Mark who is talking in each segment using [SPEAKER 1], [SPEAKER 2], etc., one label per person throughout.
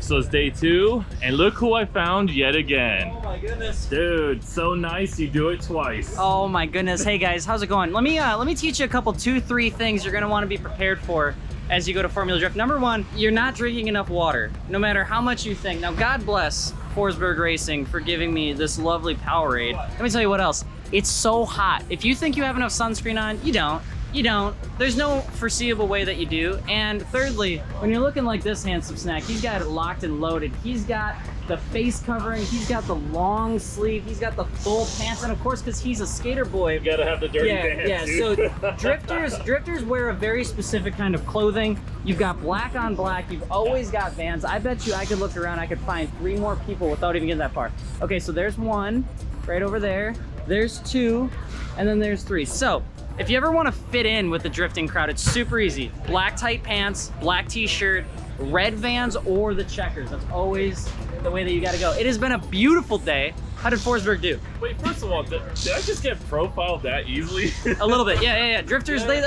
[SPEAKER 1] So it's day 2, and look who I found yet again.
[SPEAKER 2] Oh my goodness.
[SPEAKER 1] Dude, so nice you do it twice.
[SPEAKER 2] Oh my goodness. Hey guys, how's it going? Let me teach you a couple, 2-3 things you're gonna want to be prepared for as you go to Formula Drift. Number 1, you're not drinking enough water, no matter how much you think. Now, God bless Forsberg Racing for giving me this lovely Powerade. Let me tell you what else. It's so hot. If you think you have enough sunscreen on, you don't. You don't. There's no foreseeable way that you do. And thirdly, when you're looking like this handsome snack, he's got it locked and loaded. He's got the face covering, he's got the long sleeve, he's got the full pants, and of course, because he's a skater boy,
[SPEAKER 1] You gotta have the dirty pants.
[SPEAKER 2] yeah.
[SPEAKER 1] Dude.
[SPEAKER 2] So drifters wear a very specific kind of clothing. You've got black on black. You've always got Vans. I bet you I could look around. I could find 3 more people without even getting that far. Okay, so there's 1 right over there. There's 2, and then there's 3. So if you ever want to fit in with the drifting crowd, it's super easy. Black tight pants, black t-shirt, red Vans, or the checkers. That's always the way that you gotta go. It has been a beautiful day. How did Forsberg do?
[SPEAKER 1] Wait, first of all, did I just get profiled that easily?
[SPEAKER 2] A little bit, yeah. Drifters, they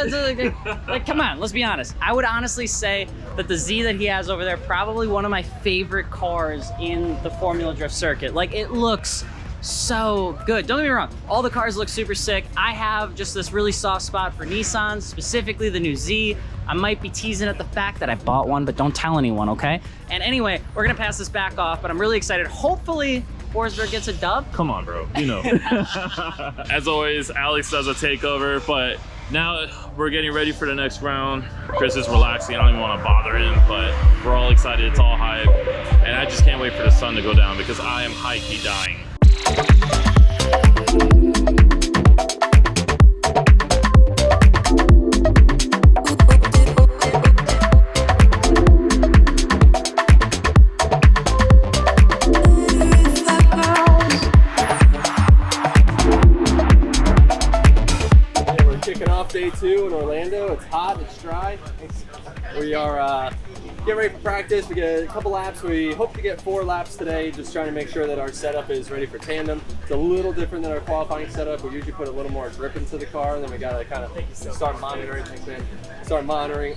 [SPEAKER 2] like, come on, let's be honest. I would honestly say that the Z that he has over there, probably one of my favorite cars in the Formula Drift circuit. Like, it looks so good. Don't get me wrong, all the cars look super sick. I have just this really soft spot for Nissans, specifically the new Z. I might be teasing at the fact that I bought one, but don't tell anyone, okay? And anyway, we're gonna pass this back off, but I'm really excited. Hopefully, Forsberg gets a dub.
[SPEAKER 1] Come on, bro, you know. As always, Alex does a takeover, but now we're getting ready for the next round. Chris is relaxing, I don't even want to bother him, but we're all excited, it's all hype. And I just can't wait for the sun to go down because I am high-key dying.
[SPEAKER 3] Kicking off day 2 in Orlando. It's hot, it's dry. We are getting ready for practice. We get a couple laps. We hope to get 4 laps today, just trying to make sure that our setup is ready for tandem. It's a little different than our qualifying setup. We usually put a little more grip into the car, and then we gotta kind of start monitoring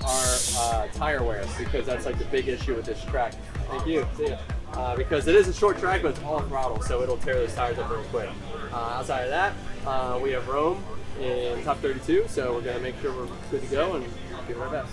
[SPEAKER 3] our tire wear, because that's like the big issue with this track. Thank you. See ya. Because it is a short track, but it's all throttle, so it'll tear those tires up real quick. Outside of that, we have Rome in top 32, so we're going to make sure we're good to go and give it our best.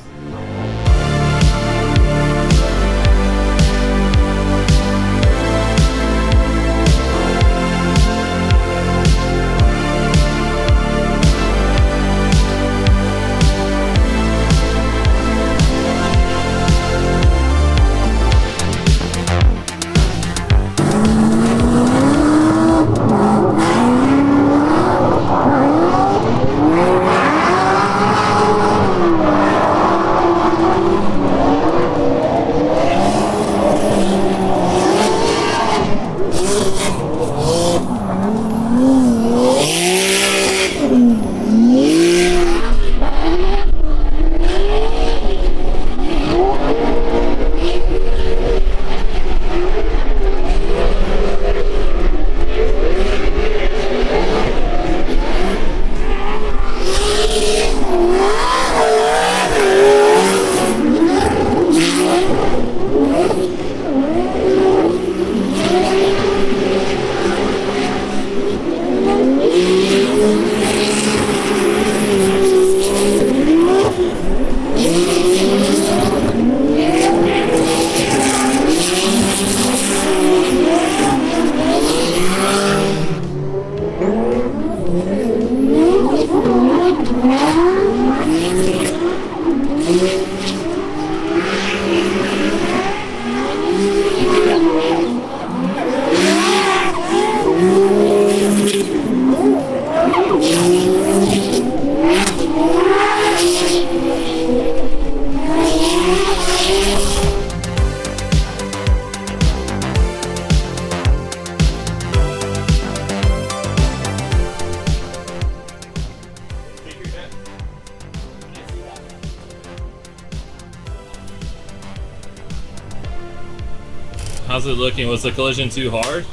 [SPEAKER 1] How's it looking? Was the collision too hard?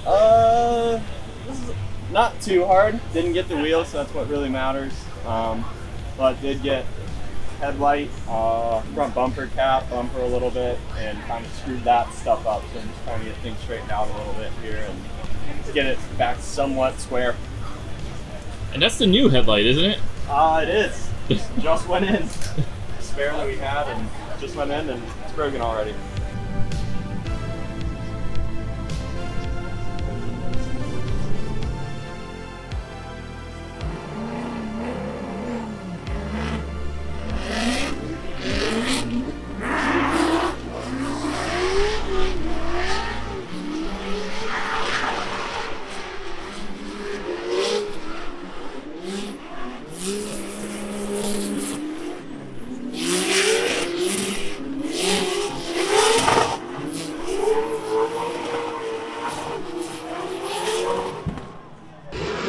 [SPEAKER 3] This is not too hard. Didn't get the wheel, so that's what really matters. But did get headlight, front bumper cap, bumper a little bit, and kind of screwed that stuff stuff up. So I'm just trying to get things straightened out a little bit here and get it back somewhat square.
[SPEAKER 1] And that's the new headlight, isn't it?
[SPEAKER 3] It is. Just went in. Spare that we had and just went in and it's broken already.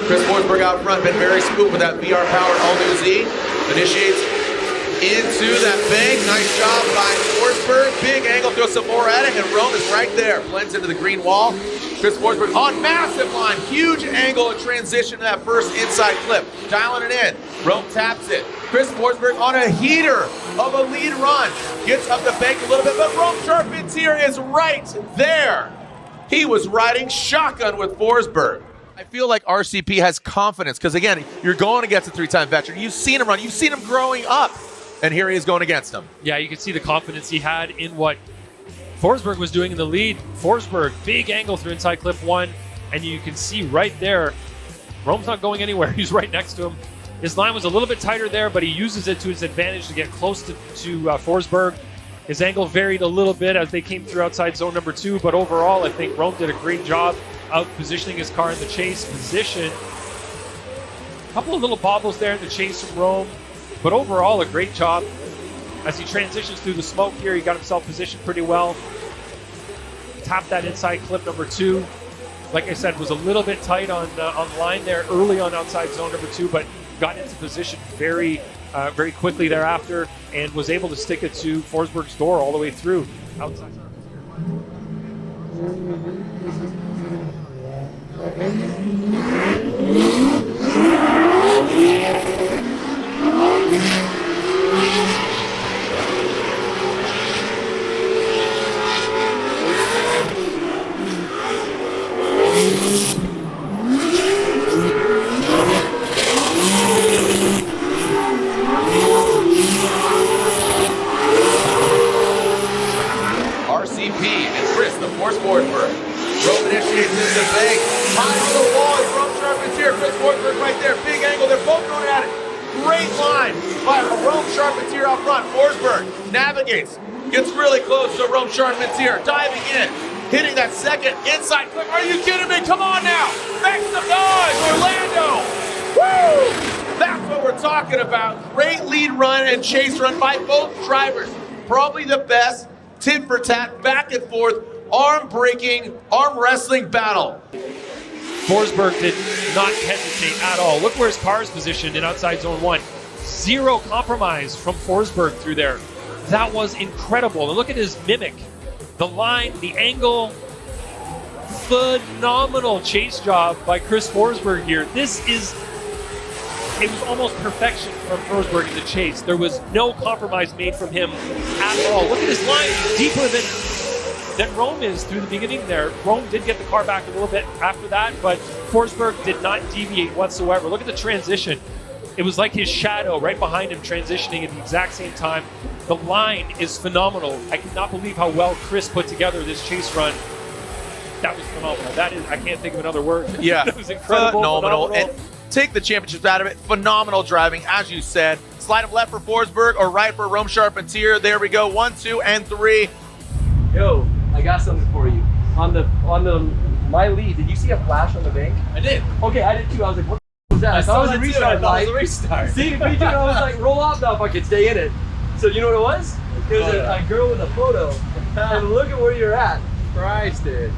[SPEAKER 4] Chris Forsberg out front, been very smooth with that VR powered all-new Z. Initiates into that bank. Nice job by Forsberg. Big angle, throws some more at it, and Rome is right there. Blends into the green wall. Chris Forsberg on massive line. Huge angle and transition to that first inside clip. Dialing it in. Rome taps it. Chris Forsberg on a heater of a lead run. Gets up the bank a little bit, but Rome Charpentier is right there. He was riding shotgun with Forsberg. I feel like RCP has confidence because, again, you're going against a three-time veteran. You've seen him run. You've seen him growing up. And here he is going against him.
[SPEAKER 5] Yeah, you can see the confidence he had in what Forsberg was doing in the lead. Forsberg, big angle through inside clip one. And you can see right there, Rome's not going anywhere. He's right next to him. His line was a little bit tighter there, but he uses it to his advantage to get close to Forsberg. His angle varied a little bit as they came through outside zone number 2. But overall, I think Rome did a great job out positioning his car in the chase position. A couple of little bobbles there in the chase from Rome, but overall a great job. As he transitions through the smoke here, he got himself positioned pretty well. Tapped that inside clip number 2. Like I said, was a little bit tight on line there early on outside zone number 2, but got into position very quickly thereafter and was able to stick it to Forsberg's door all the way through outside.
[SPEAKER 4] RCP and Chris, the Forsberg. Rome initiates into the bank. High to the wall is Rome Charpentier. Chris Forsberg right there. Big angle. They're both going at it. Great line by Rome Charpentier out front. Forsberg navigates. Gets really close to Rome Charpentier. Diving in. Hitting that second inside clip. Are you kidding me? Come on now. Make some noise, Orlando. Woo! That's what we're talking about. Great lead run and chase run by both drivers. Probably the best tit for tat, back and forth, arm breaking, arm wrestling battle.
[SPEAKER 5] Forsberg did not hesitate at all. Look where his car is positioned in outside zone 1. Zero compromise from Forsberg through there. That was incredible. And look at his mimic. The line, the angle. Phenomenal chase job by Chris Forsberg here. It was almost perfection from Forsberg in the chase. There was no compromise made from him at all. Look at his line, deeper than Rome is through the beginning there. Rome did get the car back a little bit after that, but Forsberg did not deviate whatsoever. Look at the transition. It was like his shadow right behind him transitioning at the exact same time. The line is phenomenal. I cannot believe how well Chris put together this chase run. That was phenomenal. I can't think of another word.
[SPEAKER 4] Yeah,
[SPEAKER 5] That was incredible.
[SPEAKER 4] Phenomenal. And take the championships out of it. Phenomenal driving, as you said. Slide him left for Forsberg or right for Rome Charpentier. There we go. 1, 2, and 3.
[SPEAKER 3] Yo, I got something for you. On my lead, did you see a flash on the bank?
[SPEAKER 1] I did.
[SPEAKER 3] Okay, I did too. I was like, what was that? I thought it was a restart light.
[SPEAKER 1] It was a restart.
[SPEAKER 3] See, me too. And I was like, roll off now if I could stay in it. So you know what it was? It was a girl with a photo. And look at where you're at.
[SPEAKER 6] Christ, dude.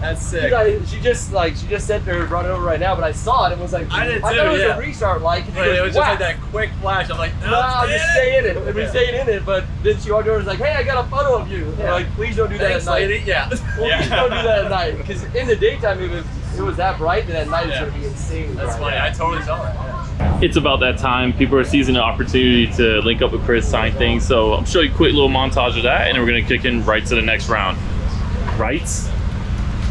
[SPEAKER 6] That's sick.
[SPEAKER 3] She just said to her, brought it over right now, but I saw it and was like,
[SPEAKER 6] I did too,
[SPEAKER 3] thought it was
[SPEAKER 6] yeah.
[SPEAKER 3] a restart light.
[SPEAKER 6] But it was just like that quick flash. I'm like, no,
[SPEAKER 3] I'll just stay in it. And we
[SPEAKER 6] Okay.
[SPEAKER 3] stayed in it, but then she walked over and was like, hey, I got a photo of you.
[SPEAKER 6] Yeah.
[SPEAKER 3] I'm like, please don't do that
[SPEAKER 6] Thanks,
[SPEAKER 3] at night.
[SPEAKER 6] lady. Yeah.
[SPEAKER 3] Please don't do that at night. Because in the daytime, it was that bright, and at night it's
[SPEAKER 6] Yeah.
[SPEAKER 3] going to be insane.
[SPEAKER 6] That's
[SPEAKER 3] bright.
[SPEAKER 6] funny. I totally saw that. Yeah.
[SPEAKER 1] It's about that time. People are seizing the opportunity to link up with Chris, sign things. So I'll show you a quick little montage of that, and then we're gonna kick in right to the next round. Rights?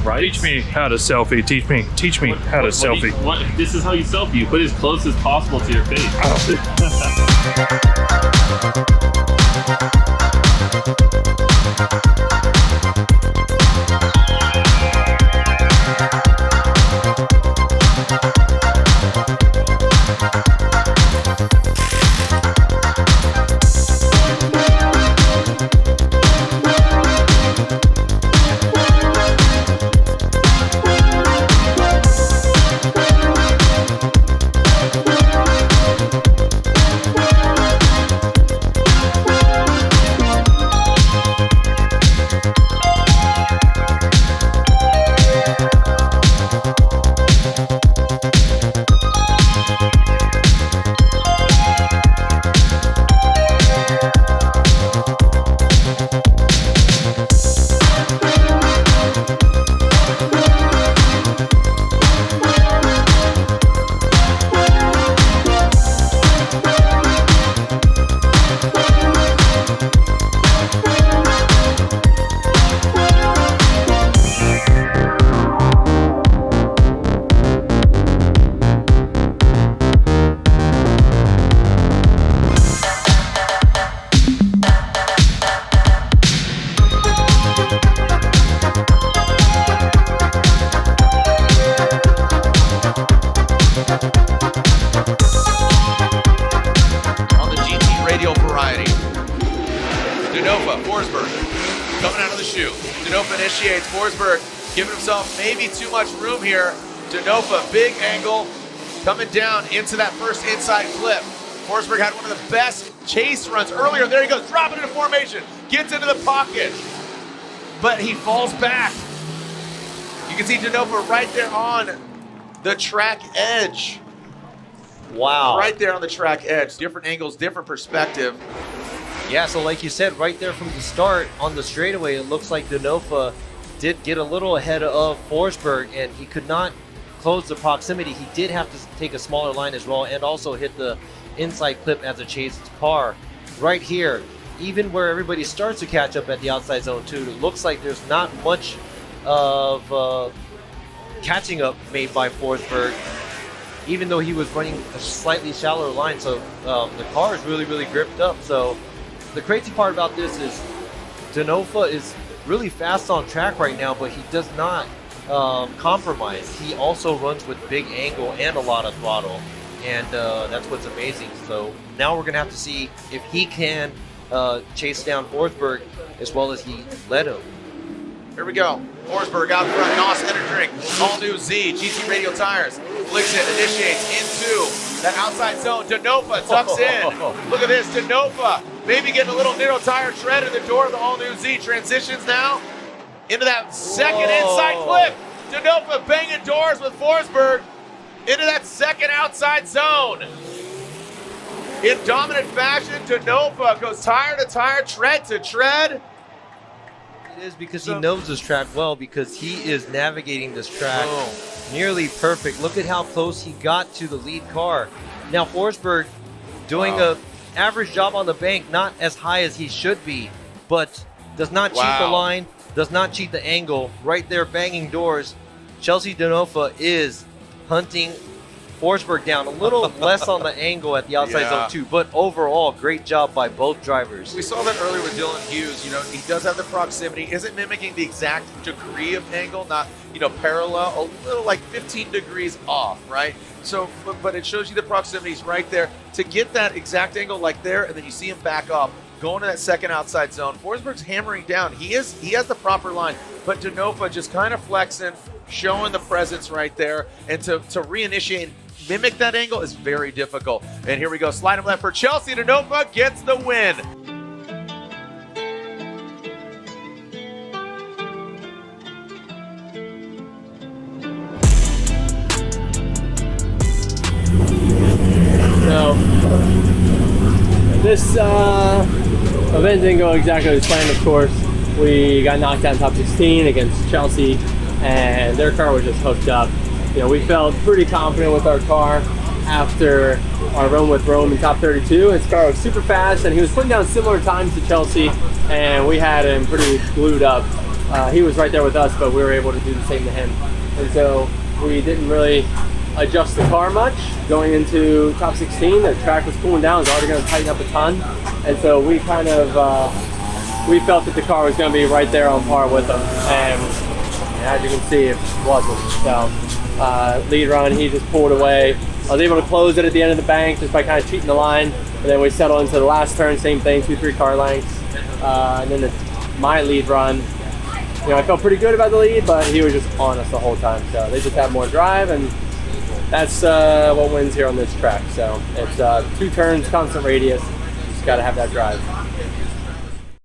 [SPEAKER 1] Rights?
[SPEAKER 7] Teach me how to selfie. Teach me how to selfie.
[SPEAKER 1] This is how you selfie. You put it as close as possible to your face.
[SPEAKER 4] Forsberg coming out of the chute. Denofa initiates. Forsberg giving himself maybe too much room here. Denofa, big angle, coming down into that first inside flip. Forsberg had one of the best chase runs earlier. There he goes, dropping into formation, gets into the pocket, but he falls back. You can see Denofa right there on the track edge.
[SPEAKER 8] Wow.
[SPEAKER 4] Right there on the track edge. Different angles, different perspective.
[SPEAKER 8] Yeah, so like you said, right there from the start on the straightaway, it looks like Denofa did get a little ahead of Forsberg, and he could not close the proximity. He did have to take a smaller line as well, and also hit the inside clip as a chase car. Right here, even where everybody starts to catch up at the outside zone too, it looks like there's not much of catching up made by Forsberg, even though he was running a slightly shallower line. So the car is really, really gripped up. So the crazy part about this is Denofa is really fast on track right now, but he does not compromise. He also runs with big angle and a lot of throttle, and that's what's amazing. So now we're gonna have to see if he can chase down Forsberg as well as he led him.
[SPEAKER 4] Here we go. Forsberg out front, NOS entering, all new Z, GT radial tires. Flicks it, initiates into that outside zone. Denofa tucks in. Look at this, Denofa maybe getting a little Nitto tire tread in the door of the all new Z. Transitions now into that second inside clip. Denofa banging doors with Forsberg into that second outside zone. In dominant fashion, Denofa goes tire to tire, tread to tread.
[SPEAKER 8] It is because he knows this track well, because he is navigating this track nearly perfect. Look at how close he got to the lead car. Now Forsberg doing a average job on the bank, not as high as he should be, but does not cheat the line, does not cheat the angle. Right there banging doors. Chelsea Denofa is hunting Forsberg down a little less on the angle at the outside zone too, but overall great job by both drivers.
[SPEAKER 4] We saw that earlier with Dylan Hughes. You know, he does have the proximity, isn't mimicking the exact degree of angle, not, you know, parallel, a little like 15 degrees off, right? So, but it shows you the proximities right there to get that exact angle like there, and then you see him back up, going to that second outside zone. Forsberg's hammering down. He has the proper line, but Denofa just kind of flexing, showing the presence right there, and to reinitiate, mimic that angle is very difficult. And here we go, slide him left for Chelsea. Denofa gets the win.
[SPEAKER 3] So this event didn't go exactly as planned, of course. We got knocked out in top 16 against Chelsea, and their car was just hooked up. You know, we felt pretty confident with our car after our run with Rome in top 32. His car was super fast, and he was putting down similar times to Chelsea, and we had him pretty glued up. He was right there with us, but we were able to do the same to him. And so we didn't really adjust the car much. Going into top 16, the track was cooling down. It was already going to tighten up a ton. And so we kind of, we felt that the car was going to be right there on par with him. And as you can see, it wasn't. So lead run, he just pulled away. I was able to close it at the end of the bank just by kind of cheating the line. And then we settled into the last turn, same thing, 2-3 car lengths. And then my lead run, you know, I felt pretty good about the lead, but he was just on us the whole time. So they just have more drive, and that's what wins here on this track. So it's 2 turns, constant radius. Just got to have that drive.